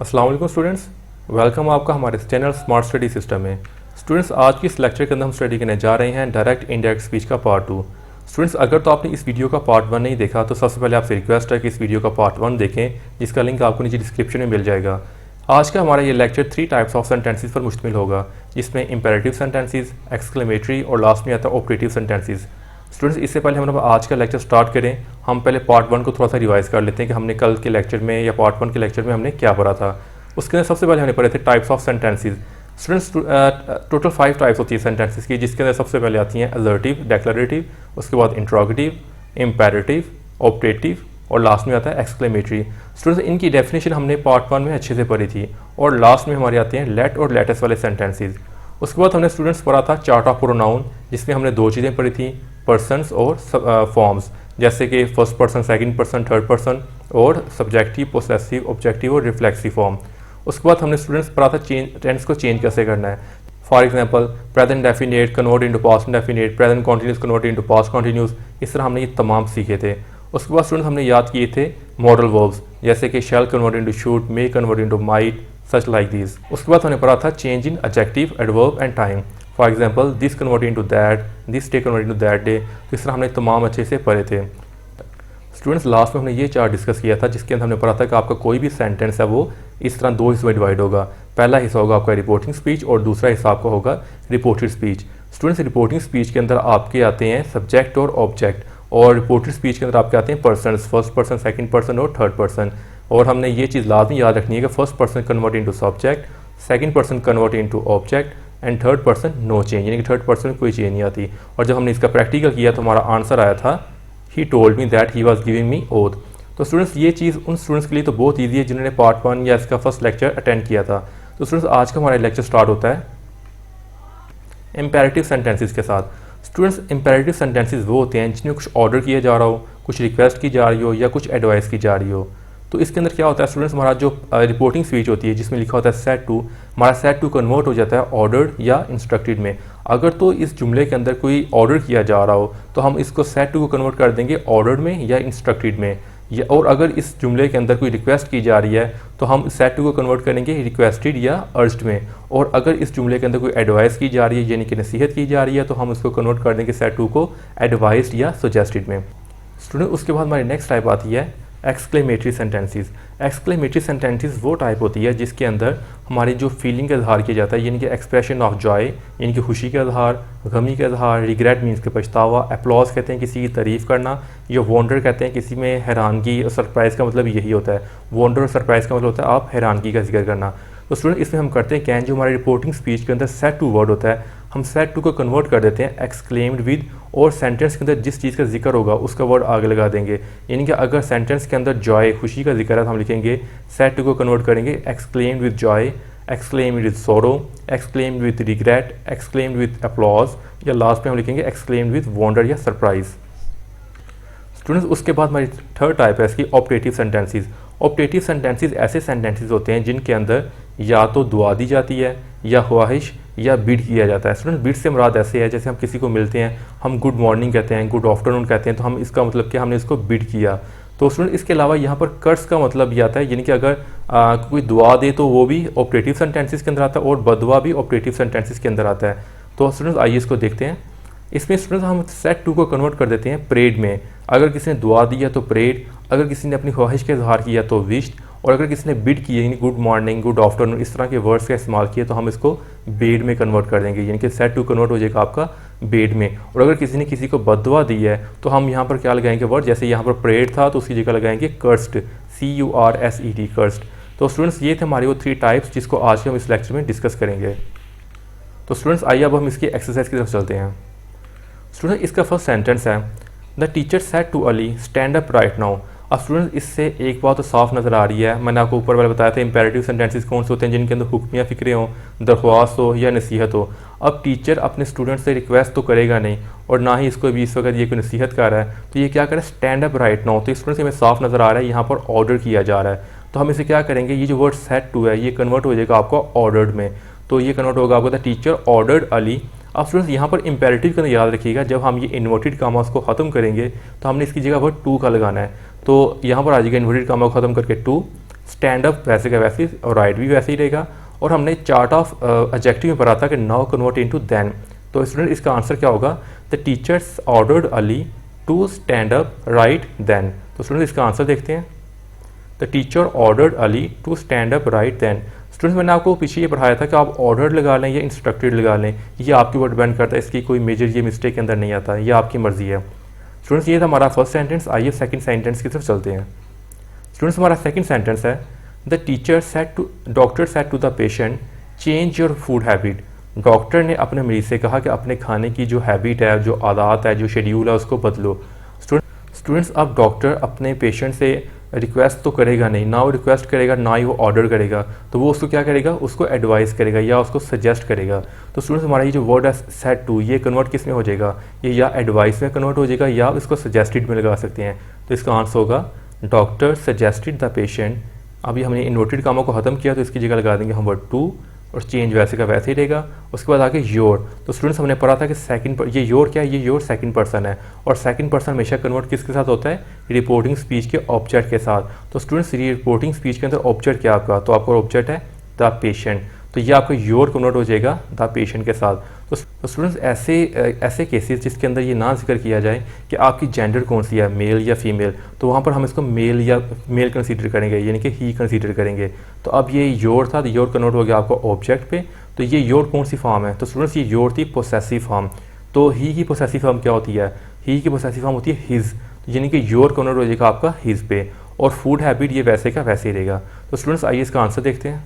अस्सलाम वालेकुम students, welcome आपका हमारे चैनल स्मार्ट स्टडी सिस्टम में। स्टूडेंट्स, आज की इस लेक्चर के अंदर हम स्टडी करने जा रहे हैं डायरेक्ट इनडायरेक्ट स्पीच का पार्ट 2। स्टूडेंट्स, अगर तो आपने इस वीडियो का पार्ट 1 नहीं देखा तो सबसे पहले आपसे रिक्वेस्ट है कि इस वीडियो का पार्ट 1 देखें, जिसका लिंक आपको नीचे डिस्क्रिप्शन में मिल जाएगा। आज का हमारा ये लेक्चर 3 टाइप्स ऑफ सेंटेंसेस पर मुश्तमिल होगा, जिसमें इंपेरेटिव सेंटेंसेस, एक्सक्लेमेटरी और लास्ट में आता है ऑपरेटिव सेंटेंसेस। स्टूडेंट्स, इससे पहले हम आज का लेक्चर स्टार्ट करें, हम पहले पार्ट 1 को थोड़ा सा रिवाइज कर लेते हैं कि हमने कल के लेक्चर में या पार्ट 1 के लेक्चर में हमने क्या पढ़ा था। उसके अंदर सबसे पहले हमने पढ़े थे types of sentences. Students, total 5 types होती है सेंटेंसेस की, जिसके अंदर सबसे पहले आती हैं असर्टिव, डिक्लेरेटिव, उसके बाद इंट्रोगेटिव, इंपेरेटिव, ऑपरेटिव और लास्ट में आता है एक्सक्लेमेटरी। स्टूडेंट्स, इनकी डेफिनेशन हमने पार्ट 1 में अच्छे से पढ़ी थी और लास्ट में हमारे आते हैं लेट और लेटेस्ट वाले सेंटेंसेस। उसके बाद हमने स्टूडेंट्स पढ़ा था चार्ट ऑफ प्रोनाउन, जिसमें हमने 2 चीज़ें पढ़ी थी, पर्सन्स और फॉर्म्स, जैसे कि first person, second person, third person और सब्जेक्टिव, पोसेसिव, ऑब्जेक्टिव और रिफ्लेक्सिव फॉर्म। उसके बाद हमने स्टूडेंट्स पढ़ा था टेंस को चेंज कैसे करना है। For example, present definite convert into past definite, present continuous convert into past continuous. इस तरह हमने ये तमाम सीखे थे। उसके बाद स्टूडेंट्स हमने याद किए थे मॉडल वर्ब्स, जैसे कि shall convert into should, may convert into might, such like this. उसके बाद हमने पढ़ा था change in adjective, adverb and time. For example, this convert into that, this day convert into that day. तो इस तरह हमने तमाम अच्छे से पढ़े थे। स्टूडेंट्स, लास्ट में हमने ये चार्ट डिस्कस किया था, जिसके अंदर हमने पढ़ा था कि आपका कोई भी सेंटेंस है वो इस तरह 2 हिस्सों में डिवाइड होगा। पहला हिस्सा होगा आपका रिपोर्टिंग स्पीच और दूसरा हिस्सा आपका होगा reported speech. Students, reporting speech के अंदर आपके आते हैं सब्जेक्ट और ऑब्जेक्ट, और रिपोर्टेड स्पीच के अंदर आपके आते हैं person, first person, second person और थर्ड पर्सन। और हमने ये चीज़ लाजमी याद रखनी है कि first person convert into subject, second person convert into object and third person no change, यानी कि थर्ड पर्सन में कोई चेंज नहीं आती। और जब हमने इसका प्रैक्टिकल किया तो हमारा आंसर आया था he told me that he was giving me oath. तो स्टूडेंट्स, ये चीज़ उन स्टूडेंट्स के लिए तो बहुत ईजी है जिन्होंने पार्ट 1 या इसका फर्स्ट लेक्चर अटेंड किया था। तो स्टूडेंट्स, आज का हमारा लेक्चर स्टार्ट होता है इंपेरेटिव सेंटेंसेस के साथ। स्टूडेंट्स, इंपेरेटिव सेंटेंसेस वो होते हैं जिनमें कुछ ऑर्डर किया जा रहा हो, कुछ रिक्वेस्ट की जा रही हो या कुछ एडवाइस की जा रही हो। तो इसके अंदर क्या होता है स्टूडेंट्स, हमारा जो रिपोर्टिंग स्पीच होती है जिसमें लिखा होता है सेट टू, हमारा सेट टू कन्वर्ट हो जाता है ऑर्डर्ड या इंस्ट्रक्टेड में। अगर तो इस जुमले के अंदर कोई ऑर्डर किया जा रहा हो तो हम इसको सेट टू को कन्वर्ट कर देंगे ऑर्डर्ड में या इंस्ट्रक्टेड में, या और अगर इस जुमले के अंदर कोई रिक्वेस्ट की जा रही है तो हम सेट टू को कन्वर्ट करेंगे रिक्वेस्टेड या अर्ज्ड में। और अगर इस जुमले के अंदर कोई एडवाइस की जा रही है यानी कि नसीहत की जा रही है तो हम उसको कन्वर्ट कर देंगे सेट टू को एडवाइस्ड या सजेस्टेड में। स्टूडेंट, उसके बाद हमारी नेक्स्ट टाइप आती है एक्सक्लेमेटरी सेंटेंसेस। एक्सक्लेमेटरी सेंटेंसेस वो टाइप होती है जिसके अंदर हमारी जो फीलिंग का इजहार किया जाता है, यानी कि एक्सप्रेशन ऑफ जॉय यानी कि खुशी का इजहार, गमी का इजहार, रिग्रेट मीन्स के पछतावा, अप्लॉज कहते हैं किसी की तारीफ़ करना, या वॉन्डर कहते हैं किसी में हैरानगी और सरप्राइज़ का मतलब यही होता है। वॉन्डर और सरप्राइज़ का मतलब होता है आप हैरानगी का जिक्र करना। तो स्टूडेंट, इसमें हम करते हैं क्या, जो हमारी रिपोर्टिंग स्पीच के अंदर सेट टू वर्ड होता है हम सेट टू को कन्वर्ट कर देते हैं एक्सक्लेम्ड विद, और सेंटेंस के अंदर जिस चीज़ का जिक्र होगा उसका वर्ड आगे लगा देंगे। यानी कि अगर सेंटेंस के अंदर जॉय खुशी का जिक्र है तो हम लिखेंगे सेट टू को कन्वर्ट करेंगे exclaimed with joy, exclaimed with sorrow, exclaimed with regret, exclaimed with applause, या लास्ट में हम लिखेंगे एक्सक्लेम्ड विद वॉन्डर या सरप्राइज। स्टूडेंट्स, उसके बाद हमारी थर्ड टाइप है इसकी ऑपरेटिव सेंटेंसेस। ऑपरेटिव सेंटेंसेस ऐसे सेंटेंसेस होते हैं जिनके अंदर या तो दुआ दी जाती है या ख्वाहिश या बिड किया जाता है। स्टूडेंट, बिड से मुराद ऐसे है जैसे हम किसी को मिलते हैं, हम गुड मॉर्निंग कहते हैं, गुड आफ्टरनून कहते हैं, तो हम इसका मतलब क्या, हमने इसको बिड किया। तो स्टूडेंट, इसके अलावा यहाँ पर कर्स का मतलब ये आता है, यानी कि अगर कोई दुआ दे तो वो भी ऑपरेटिव सेंटेंसेस के अंदर आता है और बदुआ भी ऑपरेटिव सेंटेंसेस के अंदर आता है। तो स्टूडेंट्स, आइए इसको देखते हैं। इसमें स्टूडेंट्स हम सेट टू को कन्वर्ट कर देते हैं प्रेड में। अगर किसी ने दुआ दी है तो प्रेड, अगर किसी ने अपनी ख्वाहिश का इजहार किया तो विश्ड, और अगर किसी ने बिड किया यानी गुड मॉर्निंग, गुड आफ्टरनून, इस तरह के वर्ड्स का इस्तेमाल किया तो हम इसको बेड में कन्वर्ट कर देंगे, यानी कि सेट टू कन्वर्ट हो जाएगा आपका बेड में। और अगर किसी ने किसी को बददुआ दी है तो हम यहाँ पर क्या लगाएंगे वर्ड, जैसे यहाँ पर प्रेड था तो उसकी जगह लगाएंगे कर्स्ड, CURSED, कर्स्ड। तो स्टूडेंट्स, ये थे हमारे वो 3 टाइप्स जिसको आज के हम इस लेक्चर में डिस्कस करेंगे। तो स्टूडेंट्स, आइए अब हम इसकी एक्सरसाइज की तरफ चलते हैं। स्टूडेंट, इसका फर्स्ट सेंटेंस है the teacher said to Ali stand up right now. अब स्टूडेंट, इससे एक बात तो साफ नज़र आ रही है, मैंने आपको ऊपर वाले बताया था इंपेरेटिव सेंटेंसेस कौन से होते हैं जिनके अंदर हुक्म या फिक्रें हों, दरख्वास्त हो या नसीहत हो। अब टीचर अपने स्टूडेंट से रिक्वेस्ट तो करेगा नहीं और ना ही इसको भी इस वक्त ये कोई नसीहत कर रहा है, तो ये क्या करे, स्टैंड अप राइट नाउ। तो स्टूडेंट से हमें साफ नज़र आ रहा है यहाँ पर ऑर्डर किया जा रहा है। तो हम इसे क्या करेंगे, ये जो वर्ड सेड टू है ये कन्वर्ट हो जाएगा आपका ऑर्डर्ड में। तो ये कन्वर्ट होगा आपका द टीचर ऑर्डर्ड अली। अब स्टूडेंट्स, यहाँ पर इंपेरेटिव का याद रखिएगा, जब हम ये इन्वर्टेड कामास को ख़त्म करेंगे तो हमने इसकी जगह वर्ड टू का लगाना है। तो यहाँ पर आ जाएगा इन्वर्टेड कामा को ख़त्म करके टू, स्टैंड अप वैसे का वैसे और राइट भी वैसे ही रहेगा। और हमने चार्ट ऑफ एडजेक्टिव में पढ़ा था कि नाउ कन्वर्ट इनटू देन। तो स्टूडेंट इसका आंसर क्या होगा? The teachers ordered Ali to stand up right then. तो स्टूडेंट इसका आंसर देखते हैं। The teacher ordered Ali to stand up right then. Students मैंने आपको पीछे ये पढ़ाया था कि आप ऑर्डर लगा लें या इंस्ट्रक्टेड लगा लें, ये आपके ऊपर डिपेंड करता है, इसकी कोई मेजर ये मिस्टेक के अंदर नहीं आता, ये आपकी मर्जी है। स्टूडेंट्स ये था हमारा फर्स्ट सेंटेंस। आइए सेकंड सेंटेंस की तरफ चलते हैं। स्टूडेंट्स हमारा सेकंड सेंटेंस है the teacher said to doctor said to the patient change your food habit. Doctor ने अपने मरीज से कहा कि अपने खाने की जो हैबिट है, जो आदत है, जो शेड्यूल है, उसको बदलो। स्टूडेंट्स अब डॉक्टर अपने पेशेंट से रिक्वेस्ट तो करेगा नहीं, ना वो रिक्वेस्ट करेगा ना ही वो ऑर्डर करेगा, तो वो उसको क्या करेगा? उसको एडवाइस करेगा या उसको सजेस्ट करेगा। तो स्टूडेंट्स हमारा ये जो वर्ड है सेड टू, ये कन्वर्ट किस में हो जाएगा? ये या एडवाइस में कन्वर्ट हो जाएगा या इसको सजेस्टेड में लगा सकते हैं। तो इसका आंसर होगा डॉक्टर सजेस्टेड द पेशेंट। अभी हमने इन्वर्टेड कामों को खत्म किया तो इसकी जगह लगा देंगे हम वर्ड टू और चेंज वैसे का वैसे ही रहेगा। उसके बाद आगे योर। तो स्टूडेंट्स हमने पढ़ा था कि ये योर क्या है? ये योर सेकंड पर्सन है और सेकंड पर्सन हमेशा कन्वर्ट किसके साथ होता है? रिपोर्टिंग स्पीच के ऑब्जेक्ट के साथ। तो स्टूडेंट्स रिपोर्टिंग स्पीच के अंदर ऑब्जेक्ट क्या आपका? तो आपका ऑब्जेक्ट है द पेशेंट, तो ये आपका योर कन्वर्ट हो जाएगा द पेशेंट के साथ। तो स्टूडेंट्स ऐसे केसेस जिसके अंदर ये ना जिक्र किया जाए कि आपकी जेंडर कौन सी है, मेल या फीमेल, तो वहाँ पर हम इसको मेल कंसीडर करेंगे, यानी कि ही कंसीडर करेंगे। तो अब ये योर था, तो योर कन्वर्ट हो गया आपका ऑब्जेक्ट पे। तो ये योर कौन सी फॉर्म है? तो स्टूडेंट्स ये योर थी पोसेसिव फॉर्म। तो ही की पोसेसिव फॉर्म क्या होती है? ही की पोसेसिव फॉर्म होती है हिज, यानी कि योर कन्वर्ट हो जाएगा आपका हिज पे। और फूड हैबिट ये वैसे का वैसे ही रहेगा। तो स्टूडेंट्स आइए इसका आंसर देखते हैं।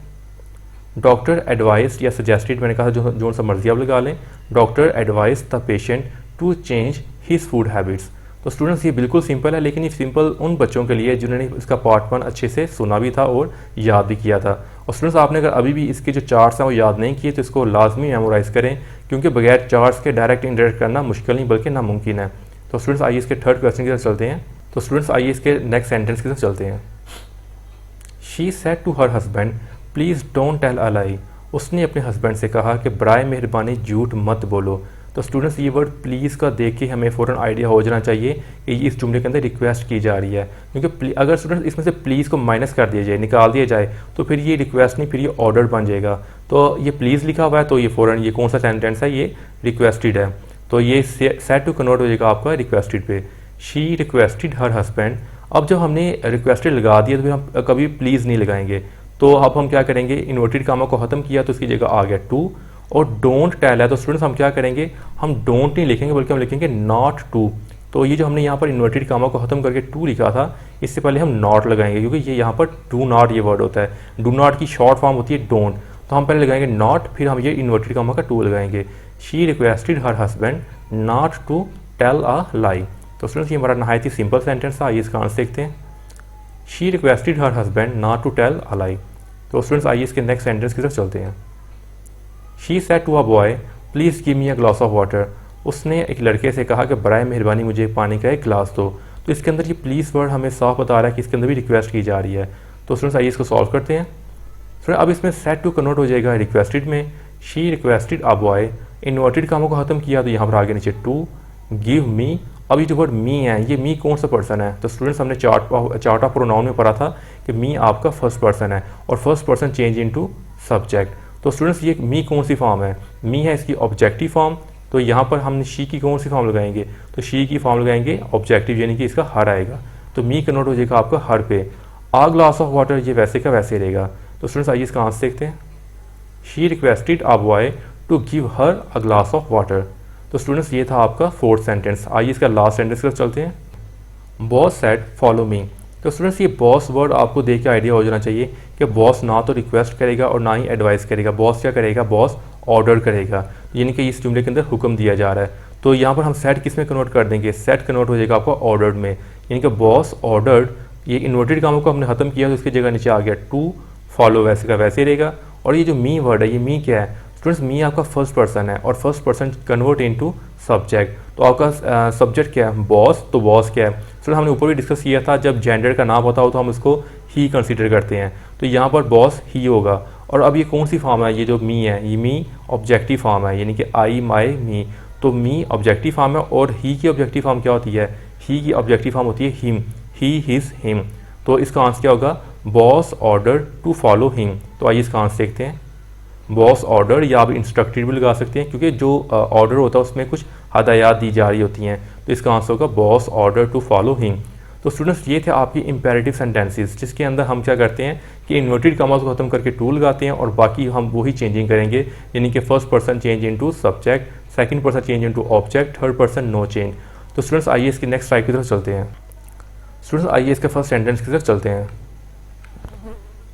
डॉक्टर एडवाइस या सजेस्टेड, मैंने कहा जो सा मर्जी आप लगा लें। Doctor advise the patient to change his food habits. तो स्टूडेंट्स ये बिल्कुल सिंपल है, लेकिन ये सिंपल उन बच्चों के लिए जिन्होंने इसका पार्ट 1 अच्छे से सुना भी था और याद भी किया था। और स्टूडेंट्स आपने अगर अभी भी इसके जो चार्ट्स हैं वो याद नहीं किए तो इसको लाजमी मेमोराइज़ करें, क्योंकि बगैर चार्ट्स के डायरेक्ट इंडायरेक्ट करना मुश्किल नहीं बल्कि नामुमकिन है। तो स्टूडेंट्स आइए इसके थर्ड क्वेश्चन की तरफ चलते हैं। तो स्टूडेंट्स आइए इसके नेक्स्ट सेंटेंस की तरफ चलते हैं। She said to her husband please don't tell a lie. उसने अपने हस्बैंड से कहा कि बराए मेहरबानी झूठ मत बोलो। तो स्टूडेंट्स ये वर्ड प्लीज़ का देख के हमें फ़ौरन आइडिया हो जाना चाहिए कि ये इस जुमले के अंदर रिक्वेस्ट की जा रही है, क्योंकि अगर स्टूडेंट्स इसमें से प्लीज़ को माइनस कर दिया जाए, निकाल दिया जाए, तो फिर ये रिक्वेस्ट नहीं, फिर ये ऑर्डर बन जाएगा। तो ये प्लीज़ लिखा हुआ है तो ये फ़ौरन ये कौन सा सेंटेंस है? ये रिक्वेस्टेड है, तो ये सेड टू कन्वर्ट हो जाएगा आपका रिक्वेस्टेड पे। She requested her husband. अब जब हमने रिक्वेस्टेड लगा दिया तो फिर हम कभी प्लीज़ नहीं लगाएंगे। तो अब हम क्या करेंगे? इन्वर्टेड कामा को ख़त्म किया तो उसकी जगह आ गया टू, और डोंट टेल है तो स्टूडेंट्स हम क्या करेंगे? हम डोंट नहीं लिखेंगे बल्कि हम लिखेंगे नॉट टू। तो ये जो हमने यहाँ पर इन्वर्टेड कामा को ख़त्म करके टू लिखा था, इससे पहले हम नॉट लगाएंगे, क्योंकि ये यहाँ पर डू नॉट ये वर्ड होता है। डू नॉट की शॉर्ट फॉर्म होती है डोंट, तो हम पहले लगाएंगे नॉट, फिर हम ये इन्वर्टेड कामा का टू लगाएंगे। She requested her husband not to tell a lie. तो स्टूडेंट्स ये हमारा नहायत ही सिंपल सेंटेंस था। आइए इसका आंसर देखते हैं। She requested her husband not to tell a lie. तो स्टूडेंट्स आइए इसके नेक्स्ट सेंटेंस की तरफ चलते हैं। She said to a boy please give me a glass of water. उसने एक लड़के से कहा कि बराए मेहरबानी मुझे पानी का एक गिलास दो। तो इसके अंदर ये प्लीज़ वर्ड हमें साफ बता रहा है कि इसके अंदर भी रिक्वेस्ट की जा रही है। तो स्टूडेंट्स आइए इसको सॉल्व करते हैं। स्टूडेंट अब इसमें सेड टू कन्वर्ट हो जाएगा रिक्वेस्टेड में। She requested a boy, inverted कामों को ख़त्म किया तो यहाँ पर आगे नीचे टू गिव मी। अब ये जो वर्ड मी है, ये मी कौन सा पर्सन है? तो स्टूडेंट्स हमने चार्ट ऑफ प्रोनाउन में पढ़ा था कि मी आपका फर्स्ट पर्सन है और first person change into subject. तो स्टूडेंट्स ये मी कौन सी फॉर्म है? मी है इसकी ऑब्जेक्टिव फॉर्म। तो यहाँ पर हमने शी की कौन सी फॉर्म लगाएंगे? तो शी की फॉर्म लगाएंगे ऑब्जेक्टिव, यानी कि इसका हर आएगा। तो मी कन्वर्ट हो जाएगा आपका हर पे। आ ग्लास ऑफ वाटर ये वैसे का वैसे रहेगा। तो स्टूडेंट्स आइए इसका आंसर देखते हैं। She requested a boy to give her a glass of water. तो स्टूडेंट्स ये था आपका फोर्थ सेंटेंस। आइए इसका लास्ट सेंटेंस की तरफ चलते हैं। Boss said follow me. तो स्टूडेंट्स ये बॉस वर्ड आपको देख के आइडिया हो जाना चाहिए कि बॉस ना तो रिक्वेस्ट करेगा और ना ही एडवाइस करेगा। बॉस क्या करेगा? बॉस ऑर्डर करेगा, यानी कि इस जुमले के अंदर हुक्म दिया जा रहा है। तो यहाँ पर हम सेड किस में कन्वर्ट कर देंगे? सेड कन्वर्ट हो जाएगा आपका ऑर्डर्ड में, यानी कि बॉस ऑर्डर्ड। ये इन्वर्टेड कामों को हमने खत्म किया तो इसकी जगह नीचे आ गया टू, फॉलो वैसे का वैसे रहेगा। और ये जो मी वर्ड है, ये मी क्या है? स्टूडेंट्स मी आपका फर्स्ट पर्सन है और first person convert into subject. तो आपका सब्जेक्ट क्या है? बॉस। तो बॉस क्या है? स्टूडेंट हमने ऊपर भी डिस्कस किया था, जब जेंडर का नाम होता हो तो हम उसको ही कंसीडर करते हैं। तो यहाँ पर बॉस ही होगा। और अब ये कौन सी फॉर्म है? ये जो मी है, ये मी ऑब्जेक्टिव फॉर्म है, यानी कि आई माई मी। तो मी ऑब्जेक्टिव फॉर्म है और ही की ऑब्जेक्टिव फॉर्म क्या होती है? ही की ऑब्जेक्टिव फॉर्म होती है हिम, ही हिज हिम। तो इसका आंसर क्या होगा? Boss order to follow him. तो आइए इसका आंसर देखते हैं। बॉस ऑर्डर या आप इंस्ट्रक्टेड भी लगा सकते हैं, क्योंकि जो ऑर्डर होता है उसमें कुछ हदायत दी जा रही होती हैं। तो इसका आंसर होगा boss order to follow him. तो स्टूडेंट्स ये थे आपकी इंपेरेटिव सेंटेंसेस, जिसके अंदर हम क्या करते हैं कि इन्वर्टेड कॉमास को खत्म करके टू लगाते हैं और बाकी हम वही चेंजिंग करेंगे, यानी कि first person change into subject, second person change into object, third person no change. तो स्टूडेंट्स आइए इसकी नेक्स्ट टाइप की तरफ चलते हैं। स्टूडेंट्स आइए इसके फर्स्ट सेंटेंस की तरफ चलते हैं।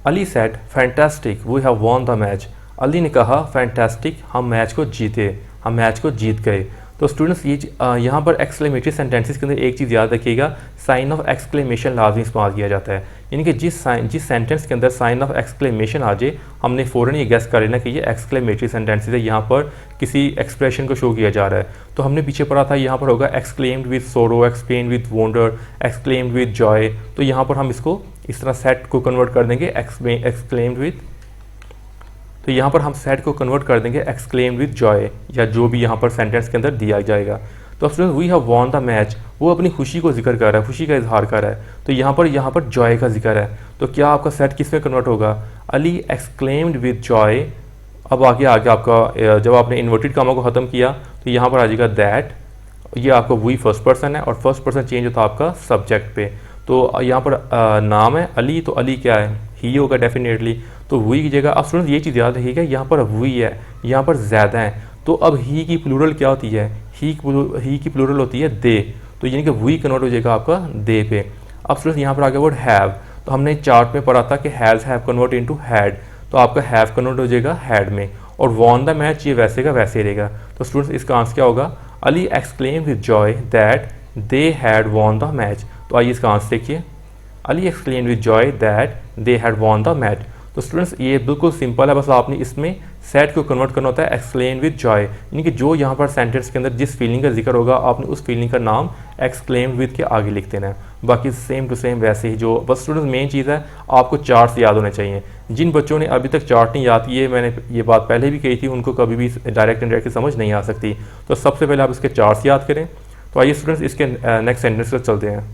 Ali said fantastic we have won the match. Ali ने कहा फैंटास्टिक, हम मैच को जीते, हम मैच को जीत गए। तो स्टूडेंट्स ये यहाँ पर एक्सक्लेमेटरी सेंटेंसेस के अंदर एक चीज़ याद रखिएगा, साइन ऑफ एक्सक्लेमेशन लाजमी इस्तेमाल किया जाता है, यानी कि जिस सेंटेंस के अंदर साइन ऑफ एक्सक्लेमेशन आ जाए हमने फ़ौरन ये गेस कर लेना कि ये एक्सक्लेमेटरी सेंटेंसेस है, यहाँ पर किसी एक्सप्रेशन को शो किया जा रहा है। तो हमने पीछे पढ़ा था, यहाँ पर होगा एक्सक्लेम्ड विद सोरो, explained with wonder, exclaimed with Joy. तो यहाँ पर हम इसको इस तरह सेट को कन्वर्ट कर देंगे एक्सक्लेम्ड विद, तो यहाँ पर हम सेट को कन्वर्ट कर देंगे एक्सक्लेम्ड विद जॉय, या जो भी यहाँ पर सेंटेंस के अंदर दिया जाएगा। तो students we have won the match, वो अपनी खुशी को जिक्र कर रहा है, खुशी का इजहार कर रहा है। तो यहाँ पर जॉय का जिक्र है, तो क्या आपका सेट किस में कन्वर्ट होगा? Ali exclaimed with Joy. अब आगे आपका जब आपने इन्वर्टेड कामा को ख़त्म किया तो यहाँ पर आ जाएगा दैट, ये आपका वी फर्स्ट पर्सन है और फर्स्ट पर्सन चेंज होता है आपका सब्जेक्ट पे। तो यहाँ पर नाम है अली, तो अली क्या है? ही होगा डेफिनेटली। तो वी की जगह, अब स्टूडेंट्स ये चीज़ याद रखिएगा, यहाँ पर वी है, यहाँ पर ज़्यादा है, तो अब ही की प्लूरल क्या होती है? ही की प्लूरल होती है दे, तो यानी कि वी कन्वर्ट हो जाएगा आपका दे पे। अब स्टूडेंट्स यहाँ पर आ गया वर्ड हैव, तो हमने चार्ट में पढ़ा था कि has have convert into had, तो आपका हैव कन्वर्ट हो जाएगा हैड में, और वॉन द मैच ये वैसे का वैसे रहेगा। तो स्टूडेंट्स इसका आंसर क्या होगा? Ali exclaimed with Joy that they had von the match. तो आइए इसका आंसर देखिए, Ali exclaimed with Joy that they had von the match. तो स्टूडेंट्स ये बिल्कुल सिंपल है, बस आपने इसमें सेट को कन्वर्ट करना होता है एक्सक्लेम विद जॉय, यानी कि जो यहाँ पर सेंटेंस के अंदर जिस फीलिंग का जिक्र होगा आपने उस फीलिंग का नाम एक्सक्लेम विद के आगे लिख देना है। बाकी सेम टू सेम वैसे ही, जो बस स्टूडेंट्स मेन चीज़ है आपको चार्ट्स याद होने चाहिए। जिन बच्चों ने अभी तक चार्ट नहीं याद किए, मैंने ये बात पहले भी कही थी, उनको कभी भी डायरेक्ट इनडायरेक्ट समझ नहीं आ सकती। तो सबसे पहले आप इसके चार्ट्स याद करें। तो आइए स्टूडेंट्स इसके नेक्स्ट सेंटेंस पर चलते हैं।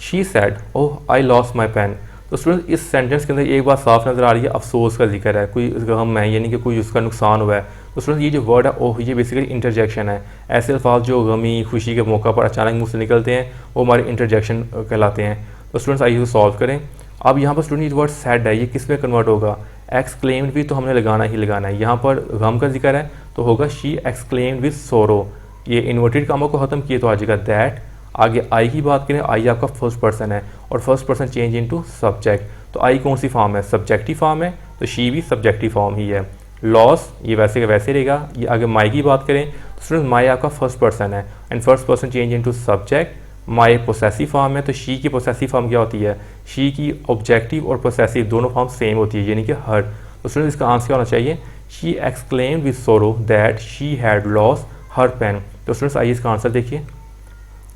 She said oh I lost my pen. तो स्टूडेंट इस सेंटेंस के अंदर एक बात साफ नज़र आ रही है, अफसोस का जिक्र है, कोई गम है, यानी कि कोई उसका नुकसान हुआ है। तो स्टूडेंट ये जो वर्ड है ओह, ये बेसिकली इंटरजेक्शन है। ऐसे अल्फाज जो गमी खुशी के मौका पर अचानक मुँह से निकलते हैं वो हमारे इंटरजेक्शन कहलाते हैं। तो स्टूडेंट्स आइए सॉल्व करें। अब यहाँ पर स्टूडेंट ये वर्ड सैड है, ये किस में कन्वर्ट होगा? एक्सक्लेम्ड भी तो हमने लगाना ही लगाना है। यहाँ पर गम का जिक्र है तो होगा शी एक्सक्लेम्ड विद सोरो। ये इन्वर्टेड कामों को ख़त्म किए तो आ जाएगा दैट। आगे आई की बात करें, आई आपका फर्स्ट पर्सन है और first person change into subject, तो आई कौन सी फॉर्म है? सब्जेक्टिव फॉर्म है, तो शी भी सब्जेक्टिव फॉर्म ही है। लॉस ये वैसे का वैसे रहेगा। ये आगे माई की बात करें तो स्टूडेंट माई आपका फर्स्ट पर्सन है and first person change into subject, my possessive form है, तो शी की पोसेसिव फॉर्म क्या होती है? शी की ऑब्जेक्टिव और पोसेसिव दोनों फॉर्म सेम होती है, यानी कि हर। तो स्टूडेंट इसका आंसर क्या होना चाहिए? She exclaimed with sorrow that she had lost her pen. तो स्टूडेंट्स आइए इसका आंसर देखिए,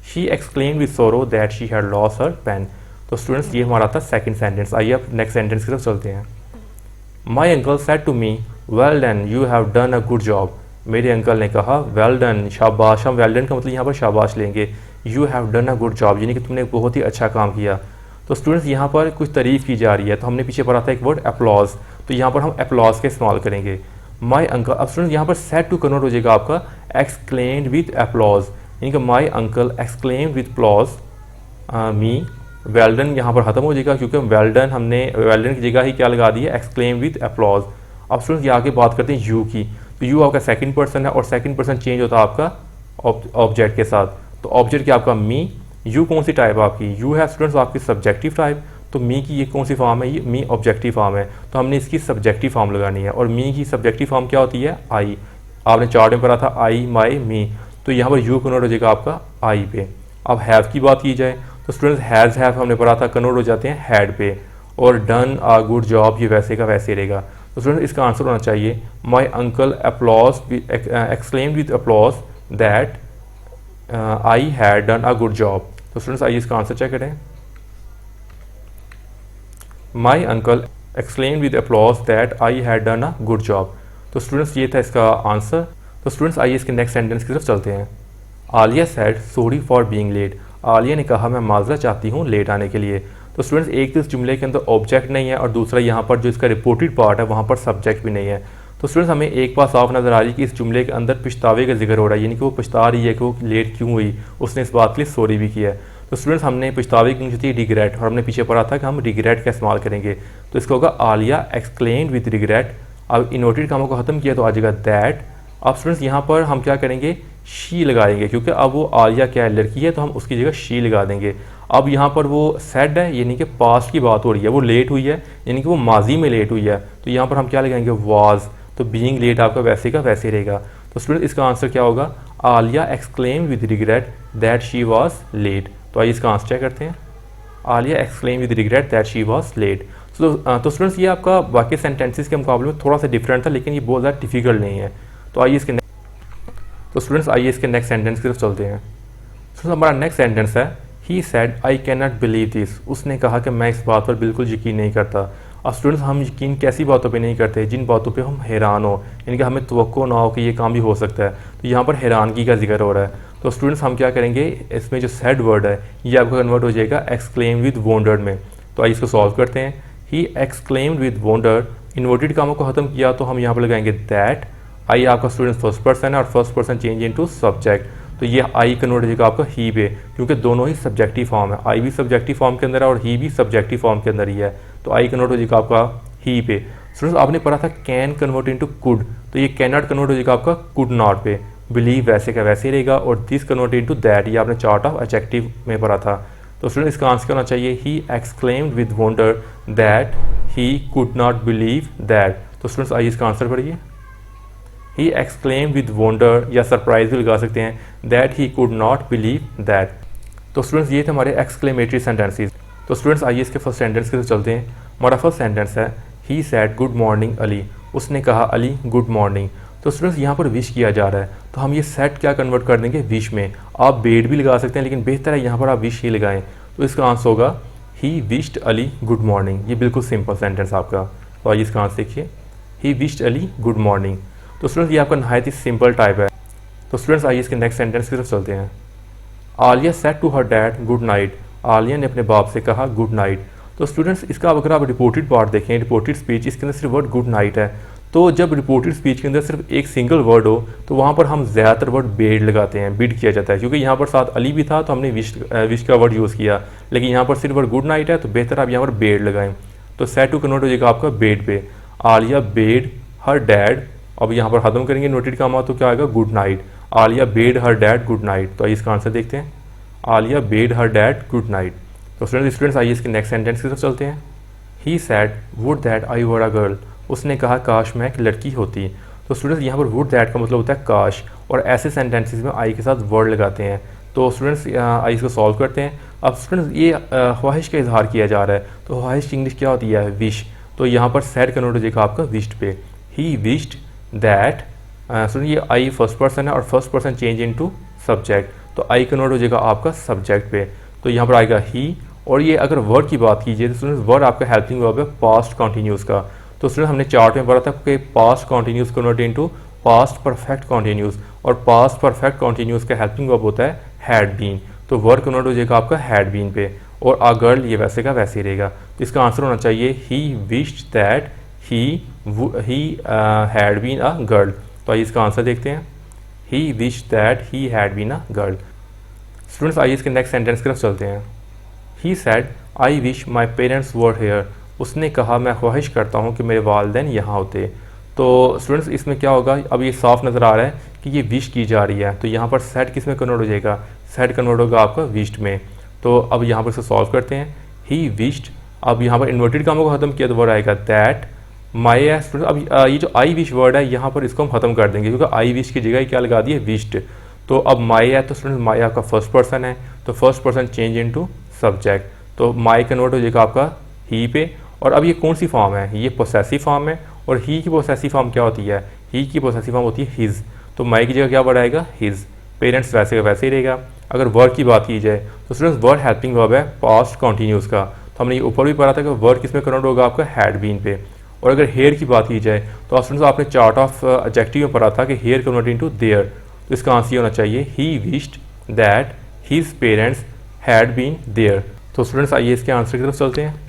she exclaimed with sorrow that she had lost her pen. तो स्टूडेंट्स ये हमारा था सेकंड सेंटेंस। आइए अब नेक्स्ट सेंटेंस की तरफ चलते हैं। My uncle said to me well done you have done a good job. मेरे अंकल ने कहा वेल डन, शाबाश। हम वेल डन का मतलब यहाँ पर शाबाश लेंगे। You have done a good job यानी कि तुमने बहुत ही अच्छा काम किया। तो स्टूडेंट्स यहाँ पर कुछ तारीफ़ की जा रही है, तो हमने पीछे पढ़ा था एक वर्ड अपलॉज, तो यहाँ पर हम अपलॉज का इस्तेमाल करेंगे। माई अंकल, अब स्टूडेंट यहाँ पर सेड टू कन्वर्ट हो जाएगा आपका एक्सक्लेम्ड विद अपलॉज, यानी कि my uncle exclaimed with applause me. Well done यहाँ पर ख़त्म हो जाएगा क्योंकि वेल डन हमने वेल डन की जगह ही क्या लगा दी है? Exclaim with applause. अब स्टूडेंट ये आगे बात करते हैं यू की, तो यू आपका सेकंड पर्सन है और सेकंड पर्सन चेंज होता है आपका ऑब्जेक्ट के साथ, तो ऑब्जेक्ट क्या आपका मी। यू कौन सी टाइप आपकी? यू है स्टूडेंट्स आपकी सब्जेक्टिव टाइप, तो मी की ये कौन सी फॉर्म है? ये मी ऑब्जेक्टिव फॉर्म है, तो हमने इसकी सब्जेक्टिव फॉर्म लगानी है। और मी की सब्जेक्टिव फॉर्म क्या होती है? आई। आपने चार्ट में पढ़ा था आई माई मी, तो यहाँ पर यू कन्वर्ट हो जाएगा आपका आई पे। अब हैव की बात की जाए तो स्टूडेंट्स हैज़ हैव हमने पढ़ा था कन्वर्ट हो जाते हैं हैड पे, और डन आ गुड जॉब ये वैसे का वैसे रहेगा। तो स्टूडेंट इसका आंसर होना चाहिए my uncle applause exclaimed with applause that I had done a good job. तो स्टूडेंट्स आइए इसका आंसर चेक करें। My uncle exclaimed with applause that I had done a good job. तो स्टूडेंट्स ये था इसका आंसर। तो स्टूडेंट्स आइए इसके नेक्स्ट सेंटेंस की तरफ चलते हैं। Alia said sorry for being late. Alia ने कहा मैं माजरा चाहती हूँ लेट आने के लिए। तो स्टूडेंट्स एक तो इस जुमले के अंदर ऑब्जेक्ट नहीं है और दूसरा यहाँ पर जो इसका रिपोर्टेड पार्ट है वहाँ पर सब्जेक्ट भी नहीं है। तो स्टूडेंट्स हमें एक बात साफ नज़र आ रही है कि इस जुमले के अंदर पछतावे का जिक्र हो रहा है, यानी कि वो पछता रही है कि वो लेट क्यों हुई, उसने इस बात के लिए सॉरी भी किया है। तो स्टूडेंट्स हमने पछतावे की थी रिग्रेट, और हमने पीछे पढ़ा था कि हम रिग्रेट का इस्तेमाल करेंगे। तो इसका होगा आलिया एक्सक्लेम्ड विद रिग्रेट। अब इन्वर्टेड कामों को ख़त्म किया तो आ जाएगा दैट। अब स्टूडेंट्स यहाँ पर हम क्या करेंगे, शी लगाएंगे, क्योंकि अब वो आलिया क्या है, लड़की है, तो हम उसकी जगह शी लगा देंगे। अब यहाँ पर वो सेड है, यानी कि पास्ट की बात हो रही है, वो लेट हुई है, यानी कि वो माजी में लेट हुई है, तो यहाँ पर हम क्या लगाएंगे, वाज। तो बीइंग लेट आपका वैसे का वैसे रहेगा। तो स्टूडेंट इसका आंसर क्या होगा, Alia exclaim with regret that she was late. तो आइए इसका आंसर चेक करते हैं। Alia exclaim with regret that she was late. तो स्टूडेंट्स ये आपका बाकी सेंटेंसेस के मुकाबले में थोड़ा सा डिफरेंट था, लेकिन ये बहुत ज़्यादा डिफिकल्ट नहीं है। तो आइए इसके स्टूडेंट्स आइए इसके नेक्स्ट सेंटेंस की तरफ चलते हैं। स्टूडेंट्स हमारा नेक्स्ट सेंटेंस है, he said I can not believe this. उसने कहा कि मैं इस बात पर बिल्कुल यकीन नहीं करता। अब स्टूडेंट्स हम यकीन कैसी बातों पे नहीं करते, जिन बातों पे हम हैरान हो, यानी कि हमें तवक्को ना हो कि ये काम भी हो सकता है। तो यहाँ पर हैरानगी का जिक्र हो रहा है। तो स्टूडेंट्स हम क्या करेंगे, इसमें जो सैड वर्ड है ये आपका कन्वर्ट हो जाएगा एक्सक्लेम विद वंडर्ड में। तो आइए इसको सॉल्व करते हैं। He exclaimed with wonder, inverted कामों को ख़त्म किया तो हम यहाँ पर लगाएंगे दैट। आई आपका स्टूडेंट फर्स्ट पर्सन है और first person change into subject, तो ये आई कन्वर्ट हो जाएगा आपका ही पे, क्योंकि दोनों ही सब्जेक्टिव फॉर्म है। आई भी सब्जेक्टिव फॉर्म के अंदर है और ही भी सब्जेक्टिव फॉर्म के अंदर ही है, तो आई कन्वर्ट हो जाएगा आपका ही पे। स्टूडेंट्स आपने पढ़ा था कैन कन्वर्ट इनटू कुड, तो ये कैन नॉट कन्वर्ट हो जाएगा आपका कुड नॉट पे। बिलीव वैसे का वैसे ही रहेगा, और दिस कन्वर्ट इनटू दैट, ये आपने चार्ट ऑफ एडजेक्टिव में पढ़ा था। तो स्टूडेंट इसका आंसर क्या होना चाहिए, he exclaimed with wonder that he could not believe that. तो स्टूडेंट्स आइए इसका आंसर पढ़िए। ही एक्सक्लेम्ड विद वंडर, या सरप्राइज भी लगा सकते हैं, that he could not believe that. तो स्टूडेंट्स ये थे हमारे एक्सक्लेमेटरी सेंटेंसेस। तो स्टूडेंट्स आइए इसके फर्स्ट सेंटेंस के साथ चलते हैं। हमारा फर्स्ट सेंटेंस है, he sad good morning Ali. उसने कहा अली गुड मॉर्निंग। तो स्टूडेंट्स यहाँ पर विश किया जा रहा है, तो हम ये सेट क्या कन्वर्ट कर देंगे विश में। आप बेड भी लगा सकते हैं, लेकिन बेहतर है यहाँ पर आप विश ही लगाएं। तो इसका आंसर होगा he wished Ali good morning. ये बिल्कुल सिंपल सेंटेंस आपका। तो आइए इसका आंसर देखिए, he wished Ali good morning. तो स्टूडेंट्स ये आपका नहायत ही सिंपल टाइप है। तो स्टूडेंट्स आइए इसके नेक्स्ट सेंटेंस की तरफ चलते हैं। Alia said to her dad good night. Alia ने अपने बाप से कहा गुड नाइट। तो स्टूडेंट्स इसका अगर आप रिपोर्टेड पार्ट देखें, रिपोर्टेड स्पीच, इसके अंदर सिर्फ वर्ड गुड नाइट है। तो जब रिपोर्टेड स्पीच के अंदर सिर्फ एक सिंगल वर्ड हो तो वहाँ पर हम ज़्यादातर वर्ड बेड लगाते हैं, बिड किया जाता है, क्योंकि यहाँ पर साथ अली भी था तो हमने विश का वर्ड यूज़ किया। लेकिन यहाँ पर सिर्फ वर्ड गुड नाइट है, तो बेहतर आप यहाँ पर बेड लगाएं। तो सेड टू कन्वर्ट हो जाएगा आपका बेड पे। आलिया बेड हर डैड, अब यहाँ पर खत्म करेंगे नोटेड कामा, तो क्या आएगा good night. Alia bade her dad good night. तो आइए इसका आंसर देखते हैं, Alia bade her dad good night. तो स्टूडेंट्स आइए इसके नेक्स्ट सेंटेंस की तरफ चलते हैं। He said would that I were a girl. उसने कहा काश मैं एक लड़की होती। तो स्टूडेंट्स यहाँ पर वुड दैट का मतलब होता है काश, और ऐसे सेंटेंसेस में आई के साथ वर्ड लगाते हैं। तो स्टूडेंट्स आई इसको सॉल्व करते हैं। अब स्टूडेंट्स ये ख्वाहिश का इजहार किया जा रहा है, तो ख्वाहिश की इंग्लिश क्या होती है, विश। तो यहाँ पर सैड कन्वर्ट हो जाएगा आपका विश्ड पे। ही विश्ड दैट, स्टूडेंट ये आई फर्स्ट पर्सन है और first person change into subject, तो आई कन्वर्ट हो जाएगा आपका सब्जेक्ट पे। तो यहाँ पर आएगा ही, और ये अगर वर्ड की बात कीजिए तो स्टूडेंट्स वर्ड आपका हेल्पिंग वर्ब है पास्ट कॉन्टीन्यूस का। तो स्टूडेंट हमने चार्ट में पढ़ा था कि past continuous convert into past perfect continuous, और पास्ट परफेक्ट कॉन्टीन्यूस का हेल्पिंग वर्ब होता है हैड बीन। तो वर्ड कन्वर्ट हो जाएगा आपका हैड बीन पे, और आ गर्ल ये वैसे का वैसे ही रहेगा। तो इसका आंसर होना चाहिए he wished that he had been a girl. तो आइए इसका आंसर देखते हैं, he wished that he had been a girl. Students आइए इसके नेक्स्ट सेंटेंस की तरफ चलते हैं। He said I wish my parents were here. उसने कहा मैं ख्वाहिश करता हूँ कि मेरे वालिदैन यहाँ होते। तो स्टूडेंट्स इसमें क्या होगा, अब ये साफ नज़र आ रहा है कि ये विश की जा रही है, तो यहाँ पर सैड किस में कन्वर्ट हो जाएगा, सैड कन्वर्ट होगा आपका विश्ड में। तो अब यहाँ पर इसे सॉल्व करते हैं। ही विश्ड, अब यहाँ पर इन्वर्टेड कामों को ख़त्म किया तो वर्ड आएगा दैट माई है। स्टूडेंट अब ये जो आई विश वर्ड है यहाँ पर इसको हम ख़त्म कर देंगे, क्योंकि आई विश की जगह क्या लगा दी है, विश्ड। तो अब माई है, तो स्टूडेंट माई आपका फर्स्ट पर्सन है, तो first person change into subject, तो माई कन्वर्ट हो जाएगा आपका ही पे। और अब ये कौन सी फॉर्म है, ये पोसेसिव फॉर्म है, और ही की पोसेसिव फॉर्म क्या होती है, ही की पोसेसिव फॉर्म होती है हिज। तो माई की जगह क्या वर्ड आएगा, हिज। पेरेंट्स वैसे का वैसे ही रहेगा। अगर वर्ड की बात की जाए तो स्टूडेंट्स वर्ड हेल्पिंग वर्ब है पास्ट कॉन्टीन्यूस का, तो हमने ये ऊपर भी पढ़ा था कि वर्ड किस में कन्वर्ट होगा आपका हैड बीन पे। और अगर हेयर की बात की जाए तो स्टूडेंट्स आपने चार्ट ऑफ एडजेक्टिव में पढ़ा था कि हेयर कन्वर्ट इनटू देयर। तो इसका आंसर होना चाहिए he wished that his parents had been there. तो स्टूडेंट्स आइए इसके आंसर की तरफ चलते हैं।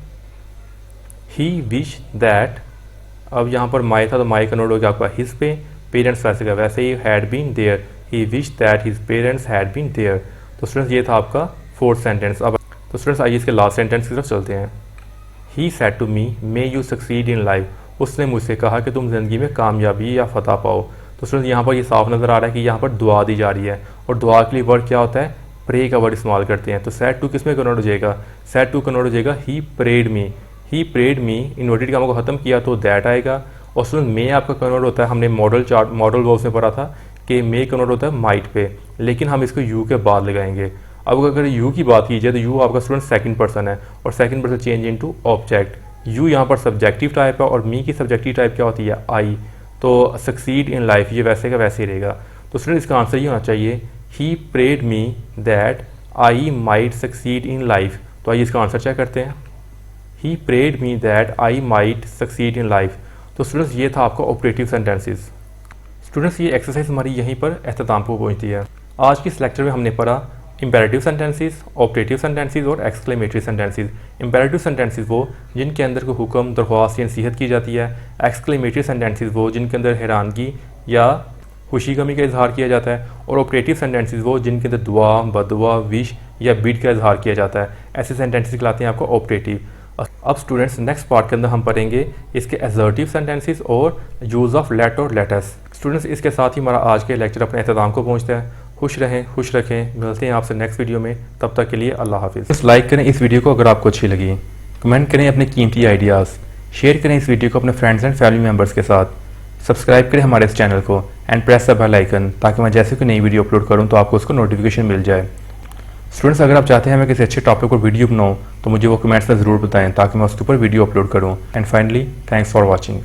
ही विश दैट, अब यहाँ पर माई था तो माई का नोट हो गया आपका हिज पे, पेरेंट्स वैसे का वैसे ही had been there, he wish that his parents had been there. तो स्टूडेंट्स ये था आपका फोर्थ सेंटेंस। अब तो स्टूडेंट्स आइए इसके लास्ट सेंटेंस की तरफ चलते हैं। He said to me may you succeed in life, उसने मुझसे कहा कि तुम ज़िंदगी में कामयाबी या फतह पाओ। तो स्टूडेंट्स यहाँ पर ये साफ नज़र आ रहा है कि यहाँ पर दुआ दी जा रही है, और दुआ के लिए वर्ड क्या होता है, प्रे का वर्ड इस्तेमाल करते हैं। तो सेड टू किस में कन्वर्ट हो जाएगा, सेड टू कन्वर्ट हो जाएगा he prayed me, he prayed me, inverted कामों को ख़त्म किया तो दैट आएगा। और स्टूडेंट मे आपका कन्वर्ट होता है, हमने मॉडल वर्ब्स में पढ़ा था कि मे कन्वर्ट होता है माइट पे, लेकिन हम इसको यू के बाद लगाएंगे। अब अगर यू की बात की जाए तो यू आपका स्टूडेंट सेकंड पर्सन है, और second person change into object. You यहाँ पर सब्जेक्टिव टाइप है, और मी की सब्जेक्टिव टाइप क्या होती है, आई। तो सक्सीड इन लाइफ ये वैसे का वैसे ही रहेगा। तो स्टूडेंट इसका आंसर ये होना चाहिए, he prayed me that I might succeed in life. तो आइए इसका आंसर चेक करते हैं। He prayed me that I might succeed in life. तो स्टूडेंट्स ये था आपका ऑपरेटिव सेंटेंसेस। स्टूडेंट्स ये एक्सरसाइज हमारी यहीं पर अख्ताम को पहुंचती है। आज की इस लेक्चर में हमने पढ़ा इंपेरेटिव सेंटेंसेस, ऑपरेटिव सेंटेंसेस और एक्सक्लेमेटरी सेंटेंसेस। इंपेरेटिव सेंटेंसेस वो जिनके अंदर कोई हुक्म, दरख्वास्त या नसीहत की जाती है। एक्सक्लेमेटरी सेंटेंसेस वो जिनके अंदर हैरानगी या खुशी गमी का इजहार किया जाता है। और ऑपरेटिव सेंटेंसेस वो जिनके अंदर दुआ, बदुआ, विश या बिड का इजहार किया जाता है। ऐसे सेंटेंसेस कहलाते हैं आपको ऑपरेटिव। अब स्टूडेंट्स नेक्स्ट पार्ट के अंदर हम पढ़ेंगे इसके असर्टिव सेंटेंसेस और यूज़ ऑफ लेट और लेटस। स्टूडेंट्स इसके साथ ही हमारा आज के लेक्चर अपने अख्ताम को पहुंचता है। खुश रहें, खुश रखें। मिलते हैं आपसे नेक्स्ट वीडियो में, तब तक के लिए अल्लाह हाफिज़। बस लाइक करें इस वीडियो को अगर आपको अच्छी लगी, कमेंट करें अपने कीमती आइडियाज़, शेयर करें इस वीडियो को अपने फ्रेंड्स एंड फैमिली मेम्बर्स के साथ, सब्सक्राइब करें हमारे इस चैनल को and press the bell icon, ताकि मैं जैसे कोई नई वीडियो अपलोड करूँ तो आपको उसको नोटिफिकेशन मिल जाए। स्टूडेंट्स अगर आप चाहते हैं मैं किसी अच्छे टॉपिक पर वीडियो बनाऊँ तो मुझे वो कमेंट्स में ज़रूर बताएं, ताकि मैं उसके ऊपर वीडियो अपलोड करूँ। And finally thanks for watching.